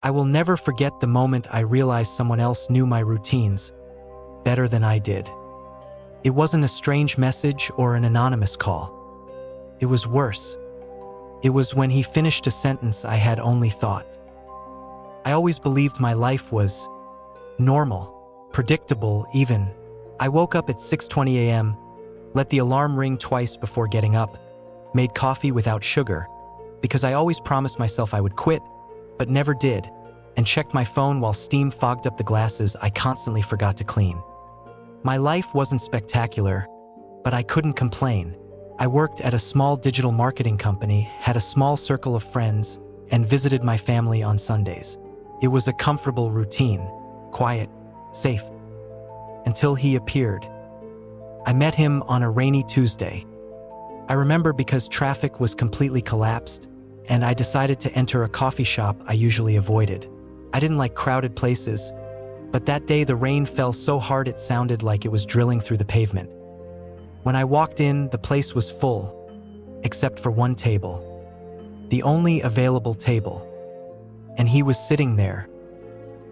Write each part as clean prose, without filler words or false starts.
I will never forget the moment I realized someone else knew my routines better than I did. It wasn't a strange message or an anonymous call. It was worse. It was when he finished a sentence I had only thought. I always believed my life was normal, predictable even. I woke up at 6:20 a.m., let the alarm ring twice before getting up, made coffee without sugar, because I always promised myself I would quit, but never did, and checked my phone while steam fogged up the glasses I constantly forgot to clean. My life wasn't spectacular, but I couldn't complain. I worked at a small digital marketing company, had a small circle of friends, and visited my family on Sundays. It was a comfortable routine, quiet, safe, until he appeared. I met him on a rainy Tuesday. I remember because traffic was completely collapsed, and I decided to enter a coffee shop I usually avoided. I didn't like crowded places, but that day the rain fell so hard it sounded like it was drilling through the pavement. When I walked in, the place was full, except for one table, the only available table, and he was sitting there.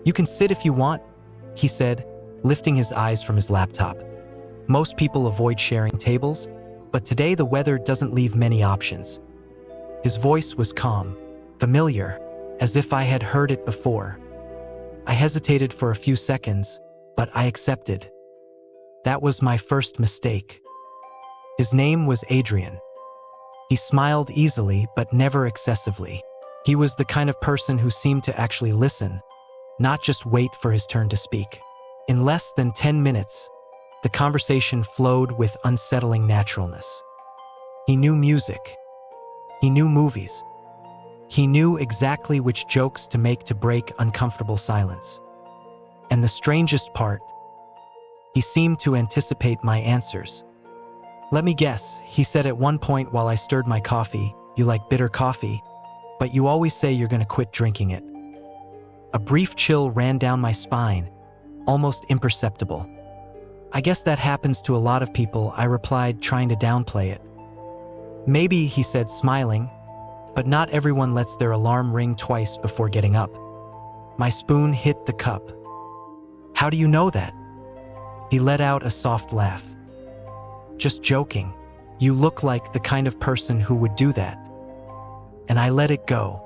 "You can sit if you want," he said, lifting his eyes from his laptop. Most people avoid sharing tables, but today the weather doesn't leave many options. His voice was calm, familiar, as if I had heard it before. I hesitated for a few seconds, but I accepted. That was my first mistake. His name was Adrian. He smiled easily, but never excessively. He was the kind of person who seemed to actually listen, not just wait for his turn to speak. In less than 10 minutes, the conversation flowed with unsettling naturalness. He knew music. He knew movies. He knew exactly which jokes to make to break uncomfortable silence. And the strangest part, he seemed to anticipate my answers. "Let me guess," he said at one point while I stirred my coffee, "you like bitter coffee, but you always say you're going to quit drinking it." A brief chill ran down my spine, almost imperceptible. "I guess that happens to a lot of people," I replied, trying to downplay it. "Maybe," he said, smiling, "but not everyone lets their alarm ring twice before getting up." My spoon hit the cup. "How do you know that?" He let out a soft laugh. "Just joking. You look like the kind of person who would do that." And I let it go.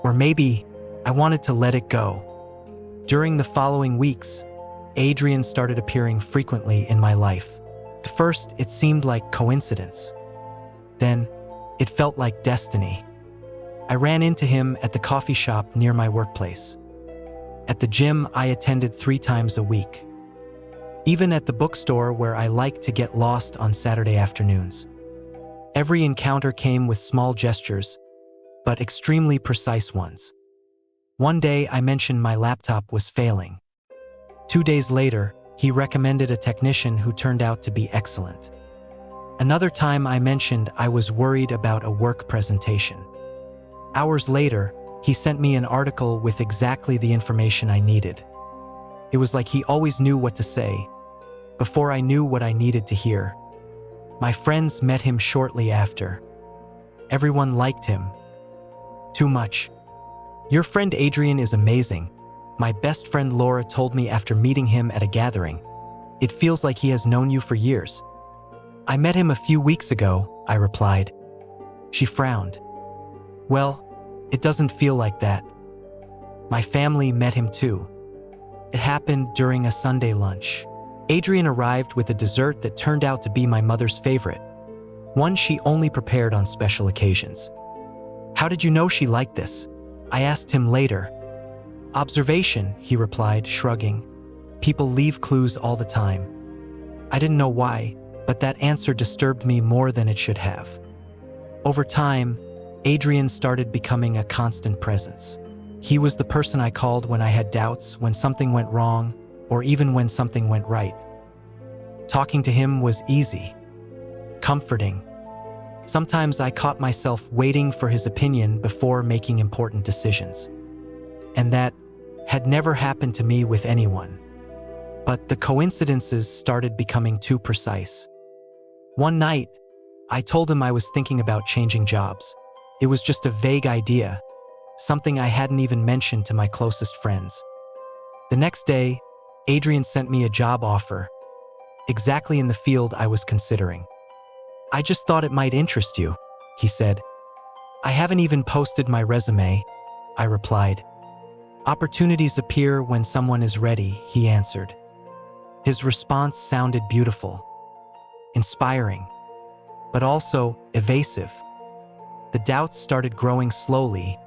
Or maybe I wanted to let it go. During the following weeks, Adrian started appearing frequently in my life. At first, it seemed like coincidence. Then, it felt like destiny. I ran into him at the coffee shop near my workplace. At the gym I attended 3 times a week. Even at the bookstore where I liked to get lost on Saturday afternoons. Every encounter came with small gestures, but extremely precise ones. One day I mentioned my laptop was failing. 2 days later, he recommended a technician who turned out to be excellent. Another time I mentioned I was worried about a work presentation. Hours later, he sent me an article with exactly the information I needed. It was like he always knew what to say, before I knew what I needed to hear. My friends met him shortly after. Everyone liked him. Too much. "Your friend Adrian is amazing," my best friend Laura told me after meeting him at a gathering. "It feels like he has known you for years." "I met him a few weeks ago," I replied. She frowned. "Well, it doesn't feel like that. My family met him too. It happened during a Sunday lunch. Adrian arrived with a dessert that turned out to be my mother's favorite, one she only prepared on special occasions. "How did you know she liked this?" I asked him later. "Observation," he replied, shrugging. "People leave clues all the time." I didn't know why, but that answer disturbed me more than it should have. Over time, Adrian started becoming a constant presence. He was the person I called when I had doubts, when something went wrong, or even when something went right. Talking to him was easy, comforting. Sometimes I caught myself waiting for his opinion before making important decisions. And that had never happened to me with anyone. But the coincidences started becoming too precise. One night, I told him I was thinking about changing jobs. It was just a vague idea. something I hadn't even mentioned to my closest friends. The next day, Adrian sent me a job offer, exactly in the field I was considering. "I just thought it might interest you," he said. "I haven't even posted my resume," I replied. "Opportunities appear when someone is ready," he answered. His response sounded beautiful, inspiring, but also evasive. The doubts started growing slowly,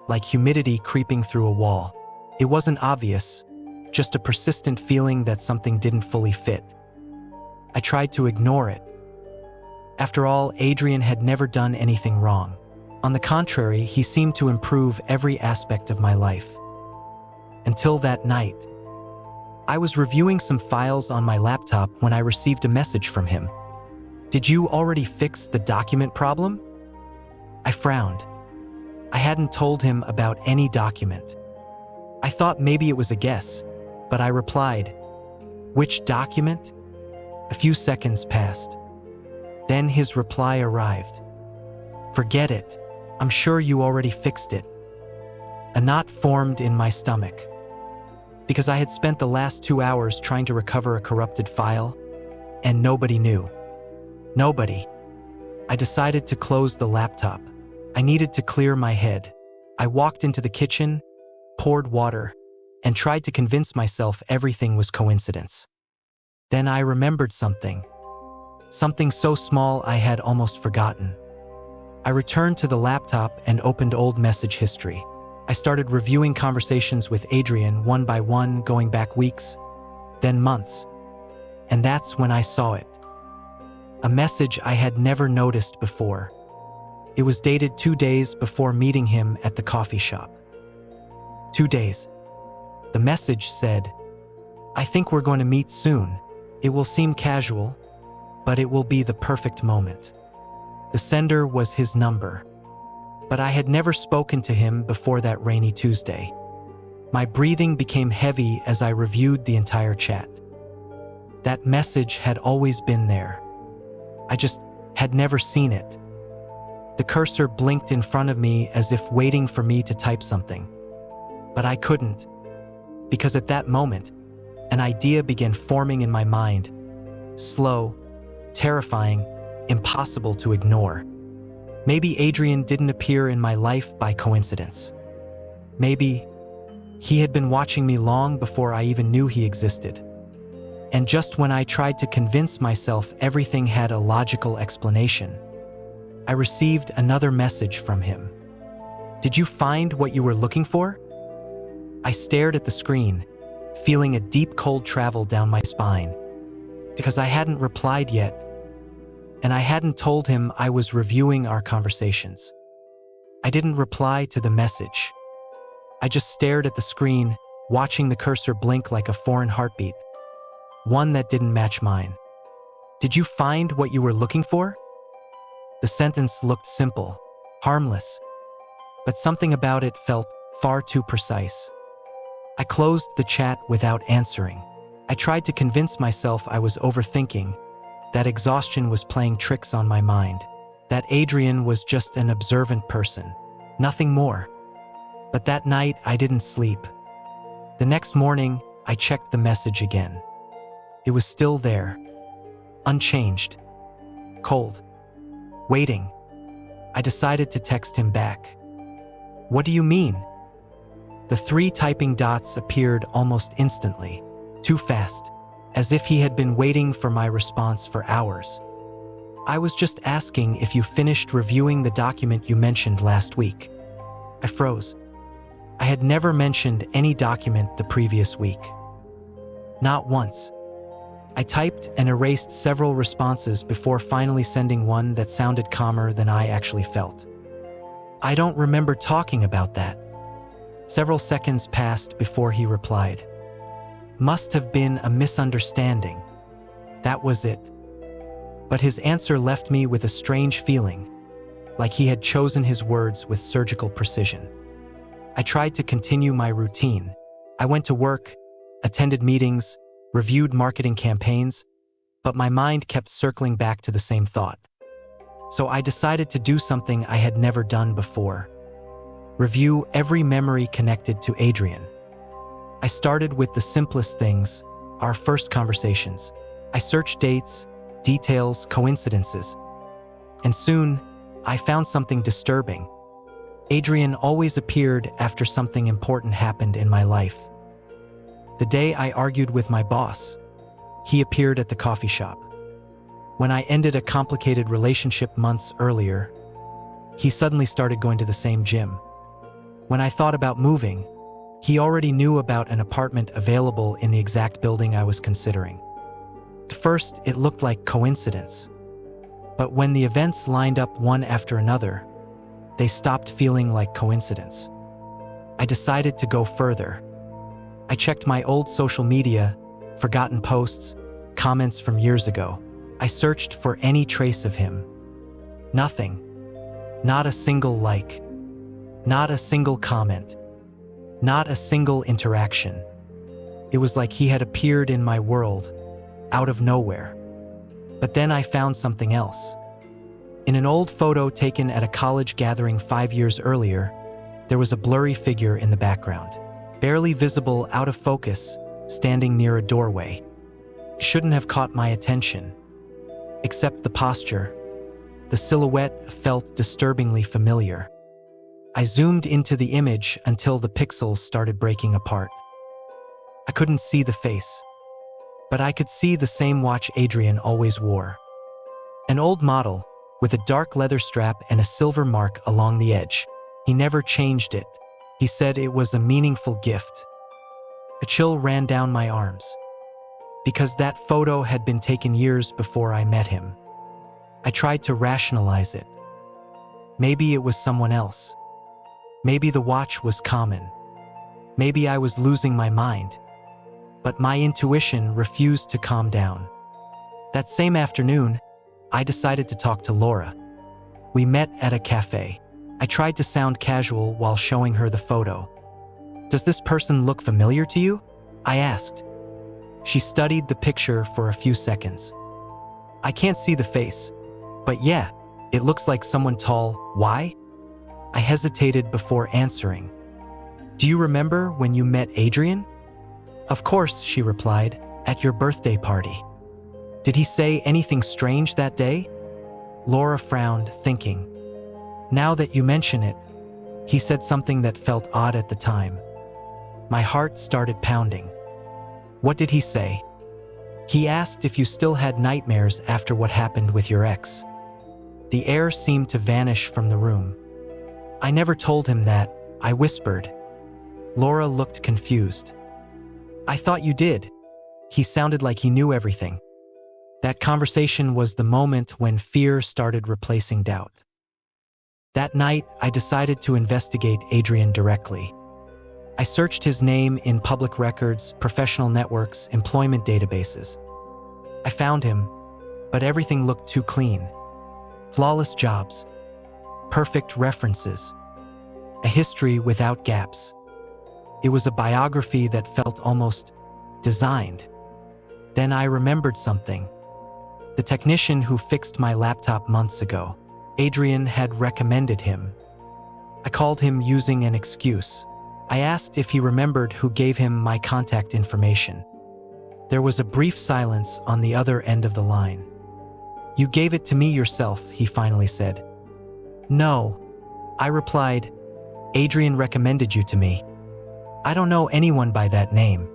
like humidity creeping through a wall. It wasn't obvious, just a persistent feeling that something didn't fully fit. I tried to ignore it. After all, Adrian had never done anything wrong. On the contrary, he seemed to improve every aspect of my life. Until that night. I was reviewing some files on my laptop when I received a message from him. "Did you already fix the document problem?" I frowned. I hadn't told him about any document. I thought maybe it was a guess, but I replied, "Which document?" A few seconds passed. Then his reply arrived. "Forget it. I'm sure you already fixed it." A knot formed in my stomach. Because I had spent the last 2 hours trying to recover a corrupted file, and nobody knew. Nobody. I decided to close the laptop. I needed to clear my head. I walked into the kitchen, poured water, and tried to convince myself everything was coincidence. Then I remembered something. Something so small I had almost forgotten. I returned to the laptop and opened old message history. I started reviewing conversations with Adrian one by one, going back weeks, then months. And that's when I saw it. A message I had never noticed before. It was dated 2 days before meeting him at the coffee shop. 2 days. The message said, "I think we're going to meet soon. It will seem casual, but it will be the perfect moment." The sender was his number. But I had never spoken to him before that rainy Tuesday. My breathing became heavy as I reviewed the entire chat. That message had always been there. I just had never seen it. The cursor blinked in front of me as if waiting for me to type something. But I couldn't, because at that moment, an idea began forming in my mind. Slow, terrifying, impossible to ignore. Maybe Adrian didn't appear in my life by coincidence. Maybe he had been watching me long before I even knew he existed. And just when I tried to convince myself everything had a logical explanation, I received another message from him. "Did you find what you were looking for?" I stared at the screen, feeling a deep cold travel down my spine, because I hadn't replied yet. And I hadn't told him I was reviewing our conversations. I didn't reply to the message. I just stared at the screen, watching the cursor blink like a foreign heartbeat, one that didn't match mine. "Did you find what you were looking for?" The sentence looked simple, harmless, but something about it felt far too precise. I closed the chat without answering. I tried to convince myself I was overthinking, that exhaustion was playing tricks on my mind, that Adrian was just an observant person, nothing more. But that night, I didn't sleep. The next morning, I checked the message again. It was still there, unchanged, cold, waiting. I decided to text him back. "What do you mean?" The 3 typing dots appeared almost instantly, too fast, as if he had been waiting for my response for hours. "I was just asking if you finished reviewing the document you mentioned last week." I froze. I had never mentioned any document the previous week. Not once. I typed and erased several responses before finally sending one that sounded calmer than I actually felt. "I don't remember talking about that." Several seconds passed before he replied. "Must have been a misunderstanding. That was it." But his answer left me with a strange feeling, like he had chosen his words with surgical precision. I tried to continue my routine. I went to work, attended meetings, reviewed marketing campaigns, but my mind kept circling back to the same thought. So I decided to do something I had never done before. Review every memory connected to Adrian. I started with the simplest things, our first conversations. I searched dates, details, coincidences. And soon, I found something disturbing. Adrian always appeared after something important happened in my life. The day I argued with my boss, he appeared at the coffee shop. When I ended a complicated relationship months earlier, he suddenly started going to the same gym. When I thought about moving, he already knew about an apartment available in the exact building I was considering. At first, it looked like coincidence. But when the events lined up one after another, they stopped feeling like coincidence. I decided to go further. I checked my old social media, forgotten posts, comments from years ago. I searched for any trace of him. Nothing. Not a single like. Not a single comment. Not a single interaction. It was like he had appeared in my world, out of nowhere. But then I found something else. In an old photo taken at a college gathering 5 years earlier, there was a blurry figure in the background, barely visible, out of focus, standing near a doorway. It shouldn't have caught my attention. Except the posture. The silhouette felt disturbingly familiar. I zoomed into the image until the pixels started breaking apart. I couldn't see the face, but I could see the same watch Adrian always wore. An old model, with a dark leather strap and a silver mark along the edge. He never changed it. He said it was a meaningful gift. A chill ran down my arms, because that photo had been taken years before I met him. I tried to rationalize it. Maybe it was someone else. Maybe the watch was common. Maybe I was losing my mind. But my intuition refused to calm down. That same afternoon, I decided to talk to Laura. We met at a cafe. I tried to sound casual while showing her the photo. "Does this person look familiar to you?" I asked. She studied the picture for a few seconds. "I can't see the face, but yeah, it looks like someone tall. Why?" I hesitated before answering. "Do you remember when you met Adrian?" "Of course," she replied, "at your birthday party." "Did he say anything strange that day?" Laura frowned, thinking. "Now that you mention it, he said something that felt odd at the time." My heart started pounding. "What did he say?" "He asked if you still had nightmares after what happened with your ex." The air seemed to vanish from the room. "I never told him that," I whispered. Laura looked confused. "I thought you did." He sounded like he knew everything. That conversation was the moment when fear started replacing doubt. That night, I decided to investigate Adrian directly. I searched his name in public records, professional networks, employment databases. I found him, but everything looked too clean. Flawless jobs, perfect references, a history without gaps. It was a biography that felt almost designed. Then I remembered something. The technician who fixed my laptop months ago, Adrian had recommended him. I called him using an excuse. I asked if he remembered who gave him my contact information. There was a brief silence on the other end of the line. "You gave it to me yourself," he finally said. "No," I replied. "Adrian recommended you to me. I don't know anyone by that name."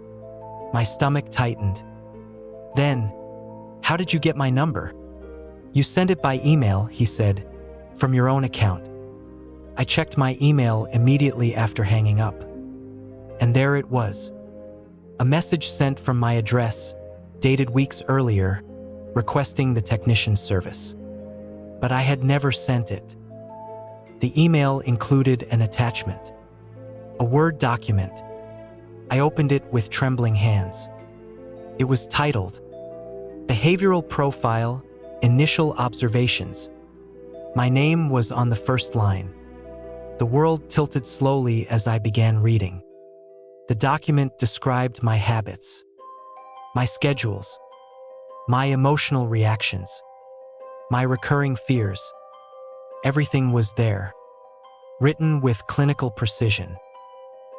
My stomach tightened. "Then, how did you get my number?" "You sent it by email," he said, "from your own account." I checked my email immediately after hanging up. And there it was. A message sent from my address, dated weeks earlier, requesting the technician's service. But I had never sent it. The email included an attachment, a Word document. I opened it with trembling hands. It was titled, "Behavioral Profile, Initial Observations." My name was on the first line. The world tilted slowly as I began reading. The document described my habits, my schedules, my emotional reactions, my recurring fears. Everything was there. written with clinical precision,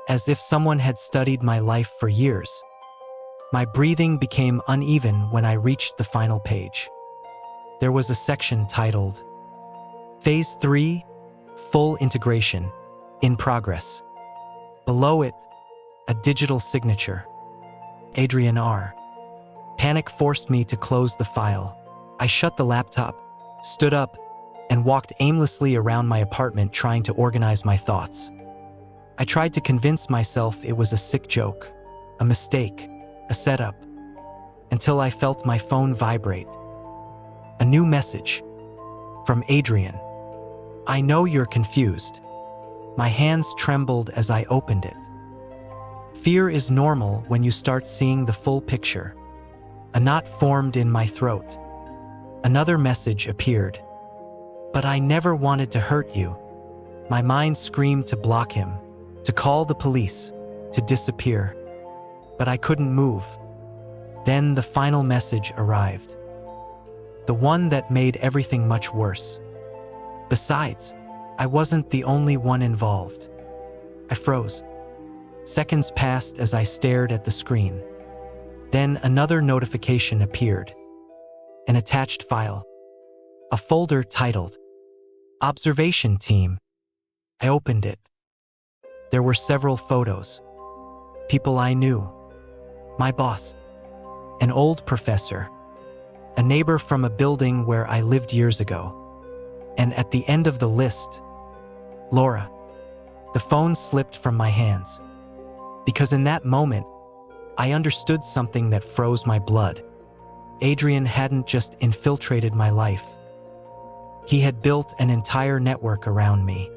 as if someone had studied my life for years. My breathing became uneven when I reached the final page. There was a section titled, Phase 3, Full Integration, in Progress. Below it, a digital signature, Adrian R. Panic forced me to close the file. I shut the laptop, stood up, and walked aimlessly around my apartment trying to organize my thoughts. I tried to convince myself it was a sick joke, a mistake, a setup, until I felt my phone vibrate. A new message from Adrian. I know you're confused. My hands trembled as I opened it. Fear is normal when you start seeing the full picture. A knot formed in my throat. Another message appeared. But I never wanted to hurt you. My mind screamed to block him, to call the police, to disappear. But I couldn't move. Then the final message arrived. The one that made everything much worse. Besides, I wasn't the only one involved. I froze. Seconds passed as I stared at the screen. Then another notification appeared. An attached file. A folder titled, Observation Team. I opened it. There were several photos. People I knew. My boss. An old professor. A neighbor from a building where I lived years ago. And at the end of the list, Laura. The phone slipped from my hands. Because in that moment, I understood something that froze my blood. Adrian hadn't just infiltrated my life. He had built an entire network around me.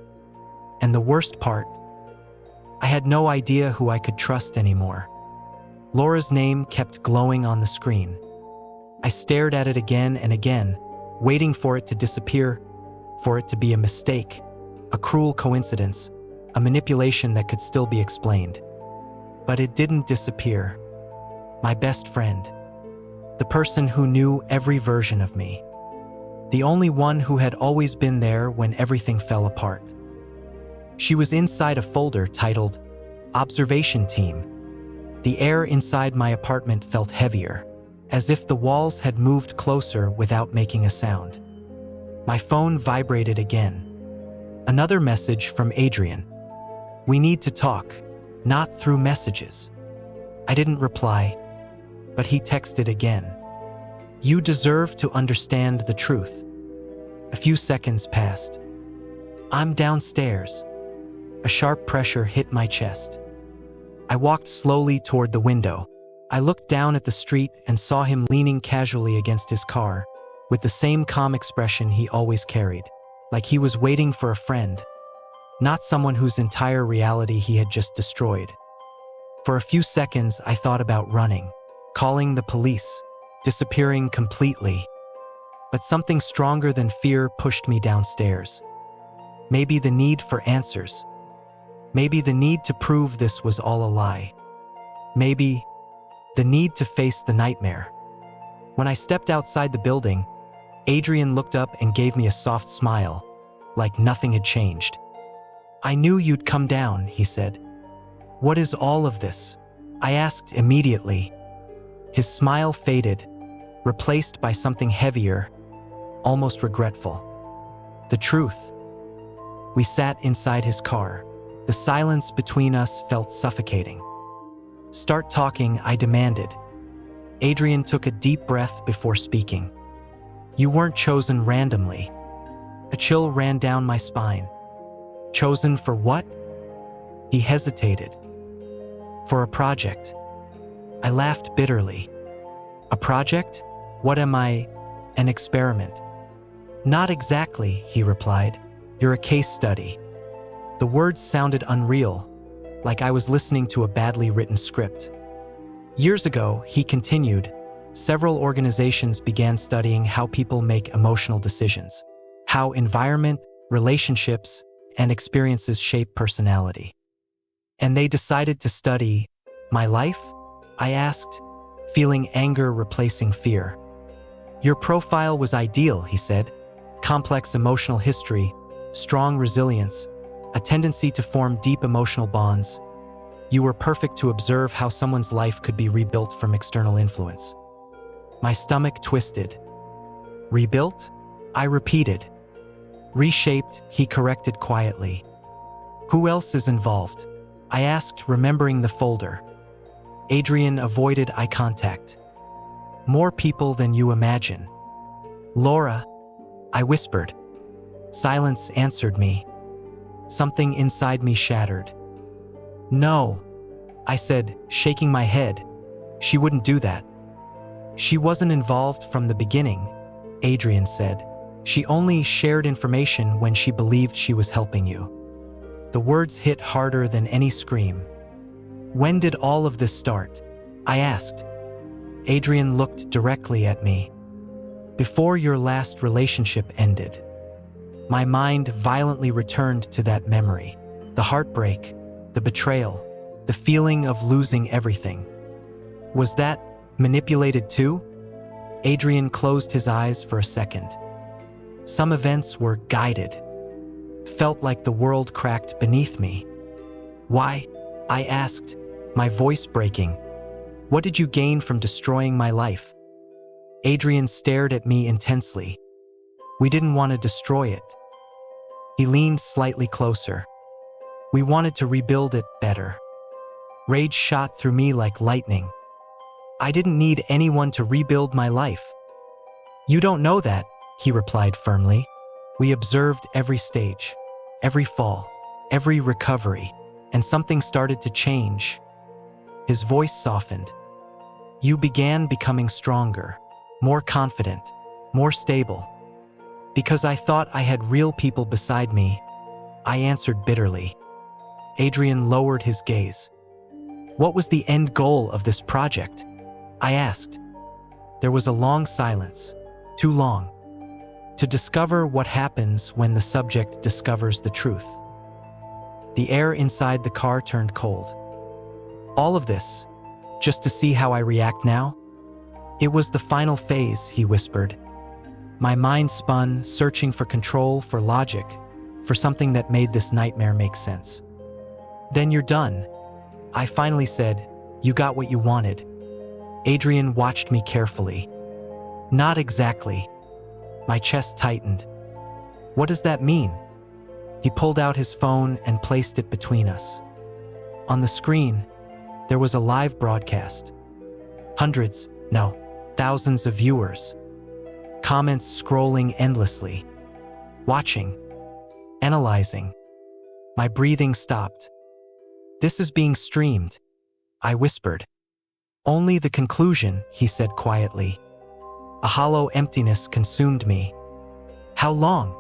And the worst part, I had no idea who I could trust anymore. Laura's name kept glowing on the screen. I stared at it again and again, waiting for it to disappear, for it to be a mistake, a cruel coincidence, a manipulation that could still be explained. But it didn't disappear. My best friend. The person who knew every version of me. The only one who had always been there when everything fell apart. She was inside a folder titled, Observation Team. The air inside my apartment felt heavier, as if the walls had moved closer without making a sound. My phone vibrated again. Another message from Adrian. We need to talk, not through messages. I didn't reply, but he texted again. You deserve to understand the truth. A few seconds passed. I'm downstairs. A sharp pressure hit my chest. I walked slowly toward the window. I looked down at the street and saw him leaning casually against his car, with the same calm expression he always carried, like he was waiting for a friend, not someone whose entire reality he had just destroyed. For a few seconds, I thought about running, calling the police, disappearing completely. But something stronger than fear pushed me downstairs. Maybe the need for answers. Maybe the need to prove this was all a lie. Maybe the need to face the nightmare. When I stepped outside the building, Adrian looked up and gave me a soft smile, like nothing had changed. I knew you'd come down, he said. What is all of this? I asked immediately. His smile faded, replaced by something heavier, almost regretful. The truth. We sat inside his car. The silence between us felt suffocating. Start talking, I demanded. Adrian took a deep breath before speaking. You weren't chosen randomly. A chill ran down my spine. Chosen for what? He hesitated. For a project. I laughed bitterly. A project? What am I? An experiment. Not exactly, he replied. You're a case study. The words sounded unreal, like I was listening to a badly written script. Years ago, he continued, several organizations began studying how people make emotional decisions, how environment, relationships, and experiences shape personality. And they decided to study my life? I asked, feeling anger replacing fear. Your profile was ideal, he said. Complex emotional history, strong resilience, a tendency to form deep emotional bonds. You were perfect to observe how someone's life could be rebuilt from external influence. My stomach twisted. Rebuilt? I repeated. Reshaped, he corrected quietly. Who else is involved? I asked, remembering the folder. Adrian avoided eye contact. More people than you imagine. Laura, I whispered. Silence answered me. Something inside me shattered. No, I said, shaking my head. She wouldn't do that. She wasn't involved from the beginning, Adrian said. She only shared information when she believed she was helping you. The words hit harder than any scream. When did all of this start? I asked. Adrian looked directly at me. Before your last relationship ended. My mind violently returned to that memory. The heartbreak, the betrayal, the feeling of losing everything. Was that manipulated too? Adrian closed his eyes for a second. Some events were guided. Felt like the world cracked beneath me. Why? I asked, my voice breaking. What did you gain from destroying my life? Adrian stared at me intensely. We didn't want to destroy it. He leaned slightly closer. We wanted to rebuild it better. Rage shot through me like lightning. I didn't need anyone to rebuild my life. You don't know that, he replied firmly. We observed every stage, every fall, every recovery, and something started to change. His voice softened. You began becoming stronger, more confident, more stable. Because I thought I had real people beside me, I answered bitterly. Adrian lowered his gaze. What was the end goal of this project? I asked. There was a long silence, too long. To discover what happens when the subject discovers the truth. The air inside the car turned cold. All of this, just to see how I react now? It was the final phase, he whispered. My mind spun, searching for control, for logic, for something that made this nightmare make sense. Then you're done. I finally said, you got what you wanted. Adrian watched me carefully. Not exactly. My chest tightened. What does that mean? He pulled out his phone and placed it between us. On the screen, there was a live broadcast. Hundreds, no, thousands of viewers. Comments scrolling endlessly. Watching. Analyzing. My breathing stopped. This is being streamed, I whispered. Only the conclusion, he said quietly. A hollow emptiness consumed me. How long?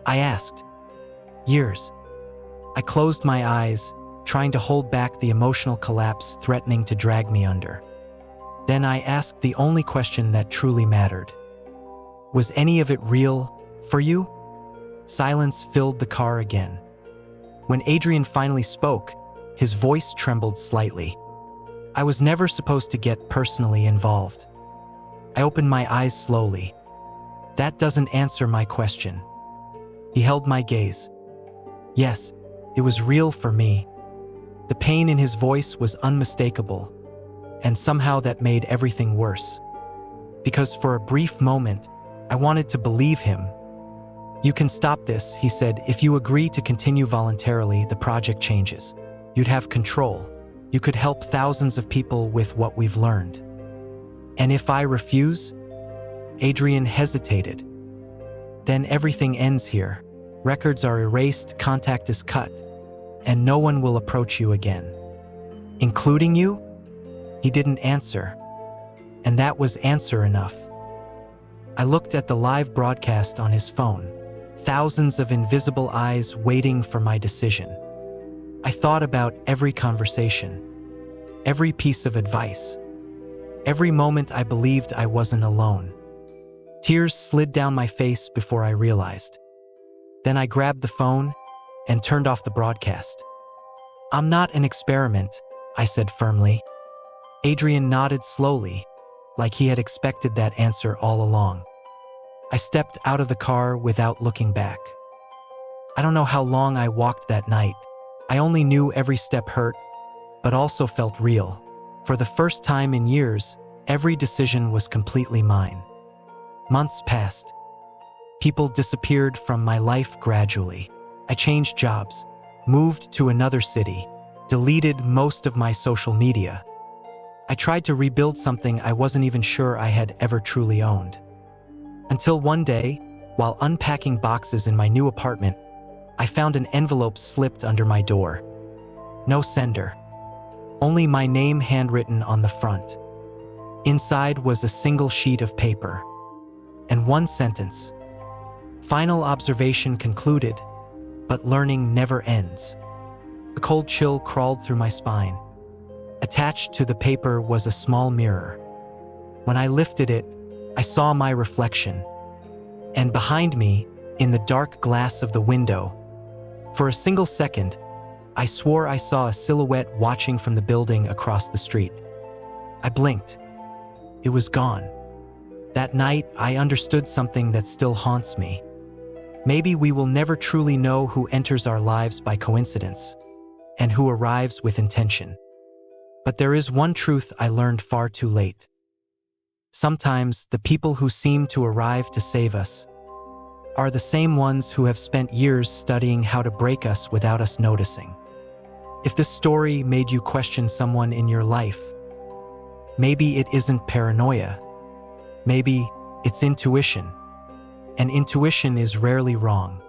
I asked. Years. I closed my eyes, trying to hold back the emotional collapse threatening to drag me under. Then I asked the only question that truly mattered. Was any of it real, for you? Silence filled the car again. When Adrian finally spoke, his voice trembled slightly. I was never supposed to get personally involved. I opened my eyes slowly. That doesn't answer my question. He held my gaze. Yes, it was real for me. The pain in his voice was unmistakable, and somehow that made everything worse. Because for a brief moment, I wanted to believe him. You can stop this, he said. If you agree to continue voluntarily, the project changes. You'd have control. You could help thousands of people with what we've learned. And if I refuse? Adrian hesitated. Then everything ends here. Records are erased, contact is cut, and no one will approach you again. Including you? He didn't answer. And that was answer enough. I looked at the live broadcast on his phone. Thousands of invisible eyes waiting for my decision. I thought about every conversation, every piece of advice, every moment I believed I wasn't alone. Tears slid down my face before I realized. Then I grabbed the phone and turned off the broadcast. I'm not an experiment, I said firmly. Adrian nodded slowly, like he had expected that answer all along. I stepped out of the car without looking back. I don't know how long I walked that night. I only knew every step hurt, but also felt real. For the first time in years, every decision was completely mine. Months passed. People disappeared from my life gradually. I changed jobs, moved to another city, deleted most of my social media. I tried to rebuild something I wasn't even sure I had ever truly owned. Until one day, while unpacking boxes in my new apartment, I found an envelope slipped under my door. No sender. Only my name handwritten on the front. Inside was a single sheet of paper. And one sentence. Final observation concluded, but learning never ends. A cold chill crawled through my spine. Attached to the paper was a small mirror. When I lifted it, I saw my reflection. And behind me, in the dark glass of the window, for a single second, I swore I saw a silhouette watching from the building across the street. I blinked. It was gone. That night, I understood something that still haunts me. Maybe we will never truly know who enters our lives by coincidence and who arrives with intention. But there is one truth I learned far too late. Sometimes the people who seem to arrive to save us are the same ones who have spent years studying how to break us without us noticing. If this story made you question someone in your life, maybe it isn't paranoia. Maybe it's intuition. And intuition is rarely wrong.